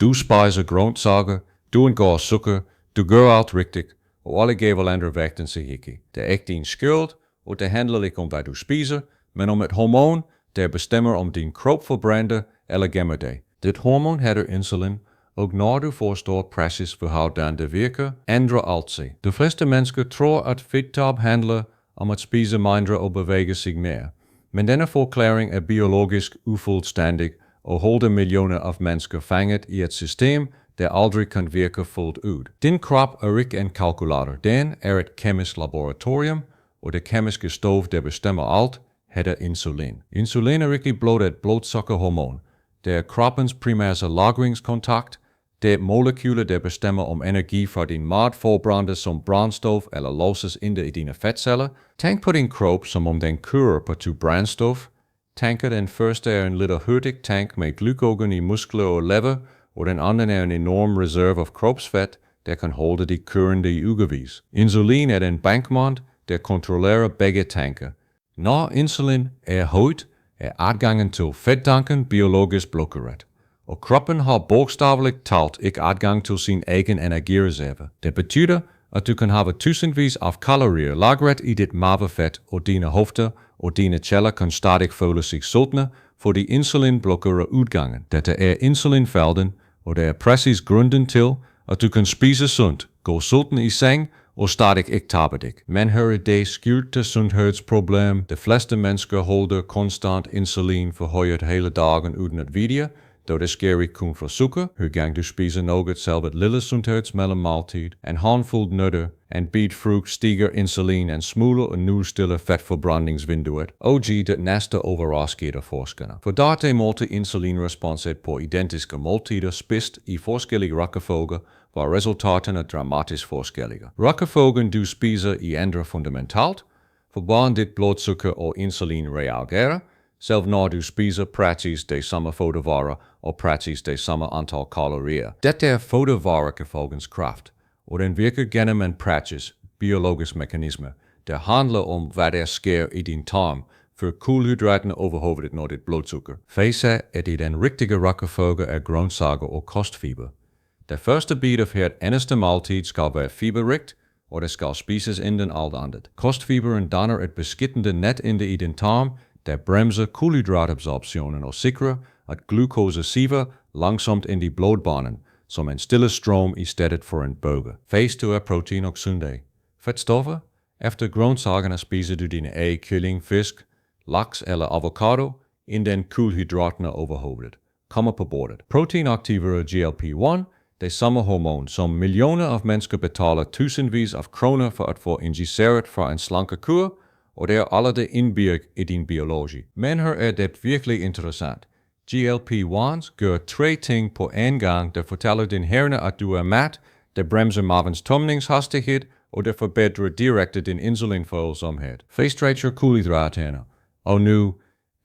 Du spiser grøntsager, du undgår sukker, du gør alt rigtigt, og alle giver andre vægten til Ikke. Det er ikke din skyld, og det handler ikke om hvad du spiser, men om et hormon, der bestemmer om din krop forbrænder eller gemmer dig. Dit hormon hedder insulin, og når du forstår præcise for hvordan det virker, ændrer alt sig. De fleste mennesker tror, at fedttab handler om at spise mindre og bevæge sig mere. Men denne forklaring er biologisk ufuldstændig og holder millioner af mennesker fanget i et system, der aldrig kan virke fuldt ud. Din krop er ikke en kalkulator. Den er et kemisk laboratorium, og det kemiske stof, der bestemmer alt, hedder insulin. Insulin er ikke blot et blodsukkerhormon. Det er kroppens primære lagringskontakt. Det er molekyler, der bestemmer om energi fra din mad forbrændes som brændstof eller låses inde i dine fedtceller. Tænk på din krop, som om den kører på to brændstof. Tænk, at den første er en lidt hurtig tank med glykogen i muskler og lever, og den anden er en enorm reserve af kropsfedt, der kan holde dig kørende i ugevis. Insulin er den bankmand, der kontrollerer begge tanker. Når insulin er højt, er adgangen til fedttanken biologisk blokeret, og kroppen har bogstaveligt talt ikke adgang til sin egen energireserve. Det betyder, at du kan have tusindvis af kalorier lagret i dit mavefedt, og dine hofter og dine celler kan stadig føle sig sultne, fordi insulin blokerer udgangen. Dette er insulinfælden, og det er præcis grunden til, at du kan spise sundt, gå sulten i seng og stadig ikke tabe dig. Men her er det skjulte sundhedsproblem. De fleste mennesker holder konstant insulin forhøjet hele dagen uden at vide, da det sker ikke kun fra sukker, hver gang du spiser noget selv et lille sundhedsmellemmåltid, en håndfuld nødder, en bit frugt stiger insulin en smule og nu stiller fedtforbrændingsvinduet. Og det næste overraskede forskerne. For dette målte insulinresponset på identiske måltider spist i forskellige rækkefølger, var resultaterne dramatisk forskellige. Rækkefølgen du spiser i ændrer fundamentalt, for hvordan dit blodsukker og insulin reagerer, selv når du spiser præcis de samme fødevarer og præcis de samme antal kalorier. Dette er fødevarerækkefølgens kraft, og den virker gennem en præcis biologisk mekanisme, der handler om, hvad der sker i din tarm, før kulhydraterne overhovedet når dit blodsukker. Face at i den rigtige rækkefølge er grøntsager og kostfiber. Det første bid af hvert eneste måltid skal være fiberrigt, og det skal spises inden alt andet. Kostfiberen danner et beskyttende net inde i din tarm, der bremser kulhydratabsorptionen og sikrer, at glukose siver langsomt ind i blodbanen, som en stille strøm i stedet for en bølge. Phase 2 er protein og sunde. Fedtstoffer? Efter grøntsagerne spiser du dine æg, kylling, fisk, laks eller avocado, inden kulhydraterne overhovedet kommer på bordet. Protein aktiverer GLP-1, det samme hormon, som millioner af mennesker betaler tusindvis af kroner for at få injiceret fra en slankekur, og det er allerede indbygget i din biologi. Men her er det virkelig interessant. GLP-1s gør 3 ting på en gang, der fortæller din hjerne, at du er mæt, det bremser mavens tumningshastighed, og det forbedrer direkte din insulinfølsomhed. Faststretcher kulhydraterne. Og nu,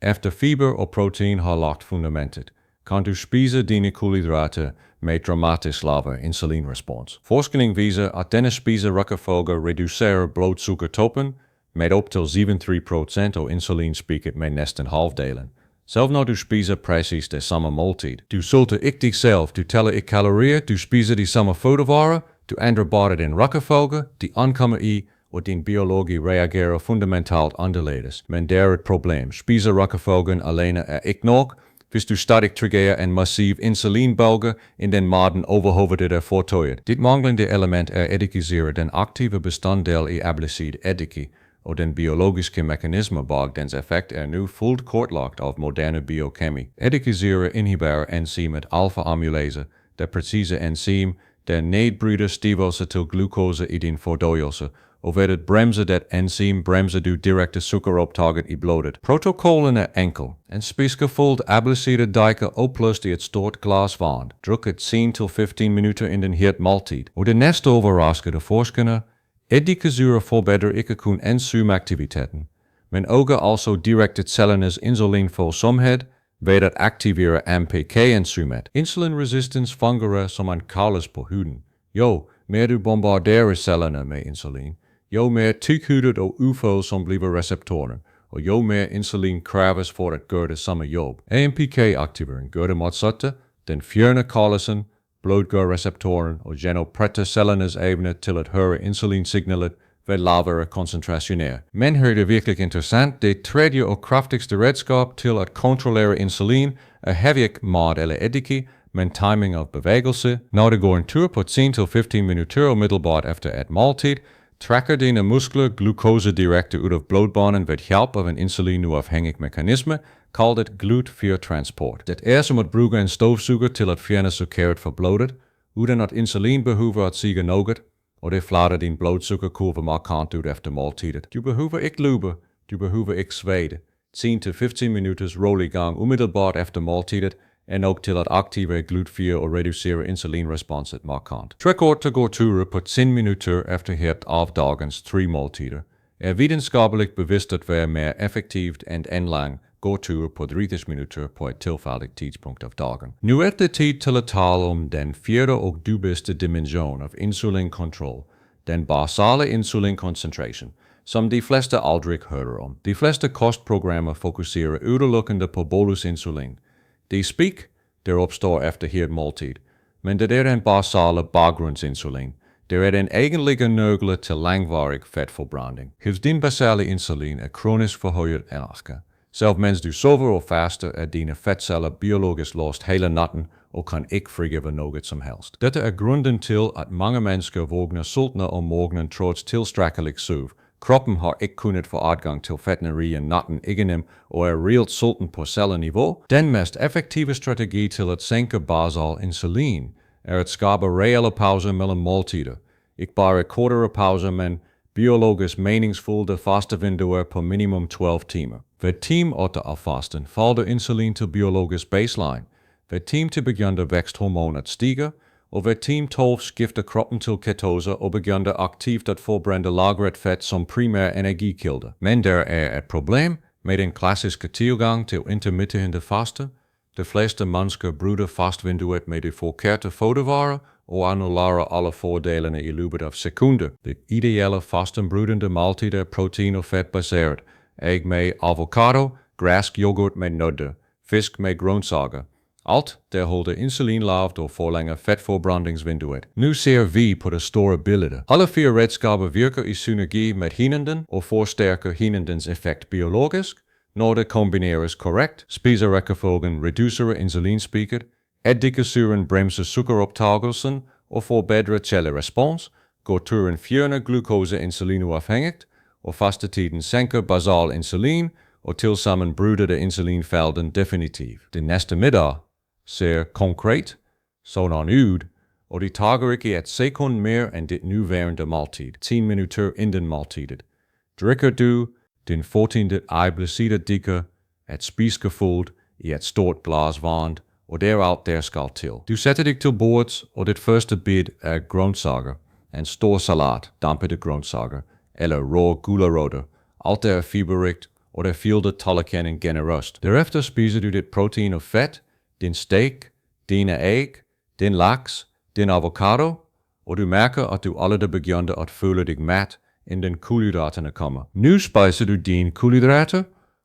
efter fiber og protein har lagt fundamentet, kan du spise dine kulhydrater med dramatisk lavere insulinrespons. Forskning viser, at denne spiserækkefølge reducerer blodsukkertoppen med op til 73% og insulinspiket med næsten halvdelen. Selv når du spiser præcis det samme måltid. Du sulter ikke dig selv, du tæller ikke kalorier, du spiser de samme fødevarer, du ændrer bare din rækkefølge, de ankommer i, og din biologi reagerer fundamentalt anderledes. Men det er et problem. Spiserækkefølgen alene er ikke nok, hvis du stadig triggerer en massiv insulinbølge, inden maden overhovedet er fortøjet. Dit manglende element er eddikisere den aktive bestanddel i ablicid eddike, og den biologiske mekanisme bag dens effekt er nu fuldt kortlagt af moderne biokemi. Eddikisere inhiberer enzymet alfa-amylase, det præcise enzym, der nedbryder stivelse til glukose i din fordøjelse, og ved at bremse det enzym bremser du direkte sukkeroptaget i blodet. Protokollen er enkel. En spiskefuld ablicide dike opløst i et stort glas vand, drukket 10-15 minutter inden hvert måltid. Og det næste overraskede forskerne, eddikisure forbedrer ikke kun enzymaktiviteten, men også direkte cellernes insulinfølsomhed ved at aktivere AMPK-enzymet. Insulinresistens fungerer som en kaldes på huden. Jo mere du bombarderer cellerne med insulin, jo mere tykhudet og ufølsom bliver receptoren, og jo mere insulin kræves for at gøre det samme job. AMPK-aktivering gør det modsatte, Den fjerner kollesen, blodgørreceptoren og genoprætter cellernes evne til at høre insulinsignalet ved lavere koncentrationer. Men her er det virkelig interessant, det tredje og kraftigste redskab til at kontrollere insulin er heller ikke mad eller eddike, men timing af bevægelse. Når det går en tur på 10-15 minutter umiddelbart efter et måltid, trækker dine muskler glukose direkte ud af blodbanen ved hjælp af en insulinuafhængig mekanisme, kaldet glut-4-transport. Det er som at bruge en støvsuger til at fjerne sukkeret fra blodet, uden at insulin behøver at sige noget, og det flatter din blodsukkerkurve markant ud efter måltidet. Du behøver ikke løbe, du behøver ikke svede. 10-15 minutters rolig gang umiddelbart efter måltidet er nok til at aktivere glut-4 og reducere insulinresponset markant. Træk går ture på 10 minutter efter hvert af dagens 3 måltider er videnskabeligt bevidst at være mere effektivt end en lang gåtur på 30 minutter på et tilfældigt tidspunkt af dagen. Nu er det tid til at tale om den fjerde og dybeste dimension af insulinkontrol, den basale insulinkoncentration, som de fleste aldrig hører om. De fleste kostprogrammer fokuserer udelukkende på bolusinsulin. Det speak, der opstår efter hvert måltid, men det er den basale baggrundsinsulin. Det er den egentlige nøgle til langvarig fedtforbrænding. Hvis din basale insulin er kronisk forhøjet energi, selv mens du sover og faster, er dine fedtceller biologisk låst hele natten og kan ikke frigive noget som helst. Dette er grunden til, at mange mennesker vågner sultne om morgenen trods tilstrækkelig søvn. Kroppen har ikke kunnet få adgang til fedtnerien natten igennem og er reelt sulten på celleniveau. Den mest effektive strategi til at sænke basal insulin er at skabe reelle pauser mellem måltider. Ikke bare kortere pauser, men biologisk meningsfulde faste vinduer på minimum 12 timer. Ved time 8 af fasten falder insulin til biologisk baseline. Ved time til begynder væksthormon at stige, og ved time 12 skifter kroppen til ketose og begynder aktivt at forbrænde lagret fedt som primær energikilde. Men der er et problem med den klassiske tilgang til intermittente faste. De fleste mennesker bryder fastvinduet med de forkerte fødevarer og annullerer alle fordelene i løbet af sekunder. Det ideelle fastenbrydende måltid er protein- og fedtbaseret. Æg med avocado, græsk yoghurt med nødder, fisk med grøntsager. Alt, der holder insulin lavt og forlænger fedtforbrændingsvinduet. Nu ser vi på det store billede. Alle 4 redskaber virker i synergi med hinanden og forstærker hinandens effekt biologisk, når det kombineres korrekt. Spiserækkefølgen reducerer insulinspiket, eddikesyren bremser sukkeroptagelsen og forbedrer cellerespons, gåturen fjerner glukose insulinuafhængigt, og fastetiden sænker basal insulin, og tilsammen bryder det insulinfælden definitivt. Det næste middag ser konkret sådan ud, og det tager ikke et sekund mere end dit nuværende måltid, 10 minutter inden måltidet. Drikker du din 14. æbleciderdikke, et spiskerfuldt i et stort glas vand, og det er alt der skal til. Du sætter dig til bordet, og dit første bid er grøntsager, en stor salat, dampede grøntsager, eller rå gulerødder. Alt er fiberrigt, og der fylder tallerkenen generøst. Derefter spiser du dit protein og fedt, din steak, dine æg, din laks, din avocado, og du mærker, at du allerede begynder at føle dig mat, inden kulhydraterne kommer. Nu spiser du dine kulhydrater,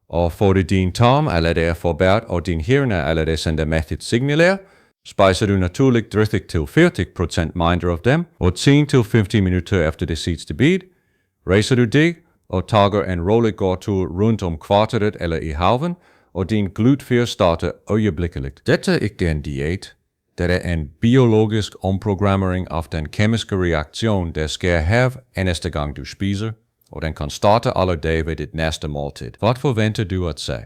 og får du din tarm allerede er forbæret, og din hjerne allerede sender mættet signaler, spiser du naturligt 30-40% mindre af dem, og 10-15 minutter efter det sidste bid, rejser du dig og tager en rolig gåtur rundt om kvarteret eller i haven, og din glut-4 starter øjeblikkeligt. Dette er ikke en diæt. Det er en biologisk omprogrammering af den kemiske reaktion, der sker her eneste gang du spiser, og den kan starte alle dage ved dit næste måltid. Hvad forventer du at se?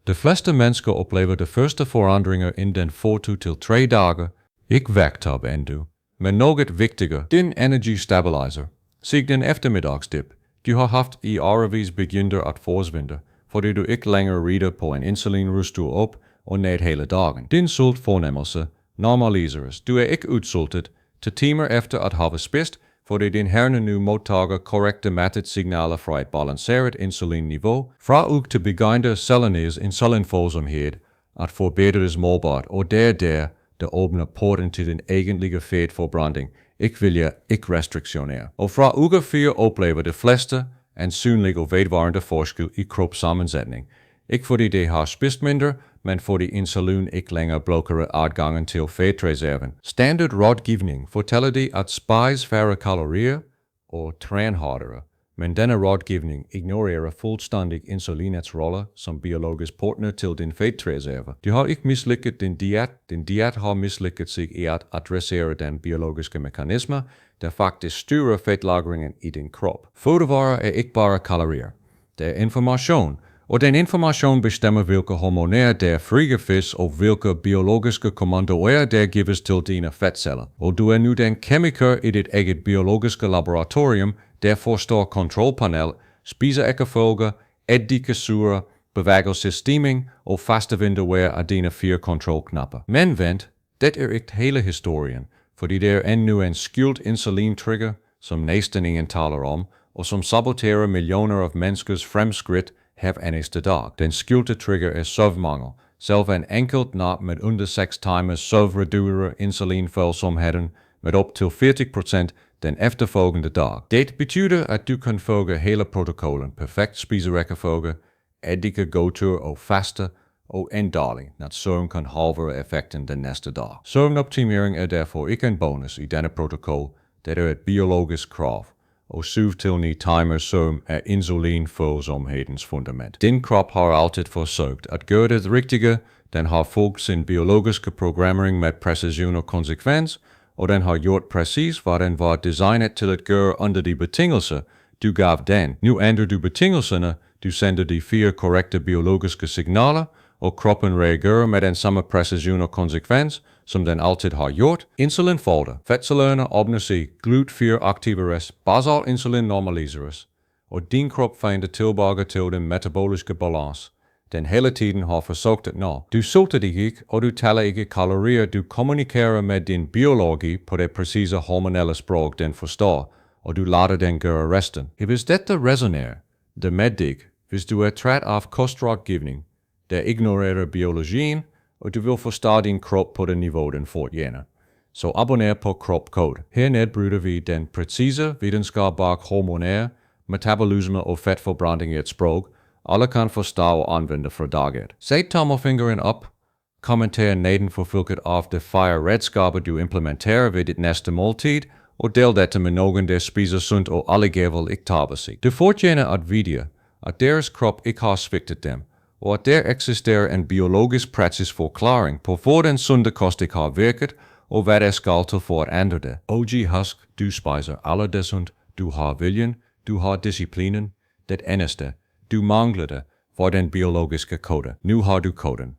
De fleste mennesker oplever de første forandringer inden 4-3 dage, ikke vægttab endnu, men noget vigtigere, din energy stabilizer. Sig din eftermiddagsdip. Du har haft i årevis begynder at forsvinde, fordi du ikke længere rider på en insulinrustur op og ned hele dagen. Din sultfornemmelse normaliseres. Du er ikke udsultet til timer efter at have spist, fordi din hjerne nu modtager korrekte mættet signaler fra et balanceret insulinniveau. Fra uge til begynder cellernes insulinfølsomhed at forbedres målbart, og der åbner porten til den egentlige fedtforbrænding. Ikke vilje, ikke restriktioner. Og fra uge 4 oplever de fleste en synlig og vedvarende forskel i kropssammensætning. Ikke fordi de har spist mindre, men fordi insulin ikke længere blokerer adgangen til fedtreserven. Standard rådgivning fortæller de at spise færre kalorier og træne hårdere, men denne rådgivning ignorerer fuldstændig insulinets rolle som biologisk partner til din fedtreserve. Du har ikke mislykket din diæt har mislykket sig i at adressere den biologiske mekanisme, der faktisk styrer fedtlagringen i din krop. Fødevarer er ikke bare kalorier. Det er information, og den information bestemmer hvilke hormoner der frigives og hvilke biologiske kommandoer der gives til dine fedtceller. Og du er nu den kemiker i dit eget biologiske laboratorium, der forstår kontrolpanel, spiserækkefølge, eddikesyre, bevægelsesstemning og faste vinduer af dine 4 kontrolknapper. Men vent, det er ikke hele historien, fordi der er endnu en skjult insulintrigger, som næsten ingen taler om, og som saboterer millioner af menneskers fremskridt hver eneste dag. Den skjulte trigger er søvnmangel. Selv en enkelt nat med under 6 timers søvn reducerer insulinfølsomheden med op til 40% den efterfølgende dag. Det betyder, at du kan følge hele protokollen, perfekt spiserækkefølge, eddike gåtur og faste, og endelig, at søvn kan halvere effekten den næste dag. Søvnoptimering er derfor ikke en bonus i denne protokol, det er et biologisk krav, og 7-9 timers søvn er insulinfølsomhedens fundament. Din krop har altid forsøgt at gøre det rigtige, den har fulgt sin biologiske programmering med præcision og konsekvens, og den har gjort præcis, hvad den var designet til at gøre under de betingelser, du gav den. Nu ændrer du betingelserne, du sender de 4 korrekte biologiske signaler, og kroppen reagerer med den samme præcision og konsekvens, som den altid har gjort. Insulinfælde. Fedtcellerne åbner sig, GLUT4 aktiveres, basal insulin normaliseres, og din krop finder tilbage til den metaboliske balance, den hele tiden har forsøgt at nå. Du sulter dig ikke, og du tæller ikke kalorier, du kommunikerer med din biologi på det præcise hormonelle sprog, den forstår, og du lader den gøre resten. Hvis dette resonerer, det med dig, hvis du er træt af kostrådgivning, der ignorerer biologien, og du vil forstå din krop på det niveau, den fortjener. Så abonner på Krop Kode. Her nedbryder vi den præcise videnskab bag hormoner, metabolisme og fedtforbrænding i et sprog, alle kan forstå og anvende fra dag 1. Sæt tommelfingeren op, kommenter nedenfor hvilket af de 4 redskaber du implementerer ved dit næste måltid, og del dette med nogen, der spiser sundt og alligevel ikke taber sig. Du fortjener at vide, at deres krop ikke har svigtet dem, og at der eksisterer en biologisk præcis forklaring på hvor den sunde kost ikke har virket, og hvad der skal til for at ændre det. Husk, du spiser alle det sundt, du har viljen, du har disciplinen, det eneste, du mangler det, var den biologiske kode. Nu har du koden.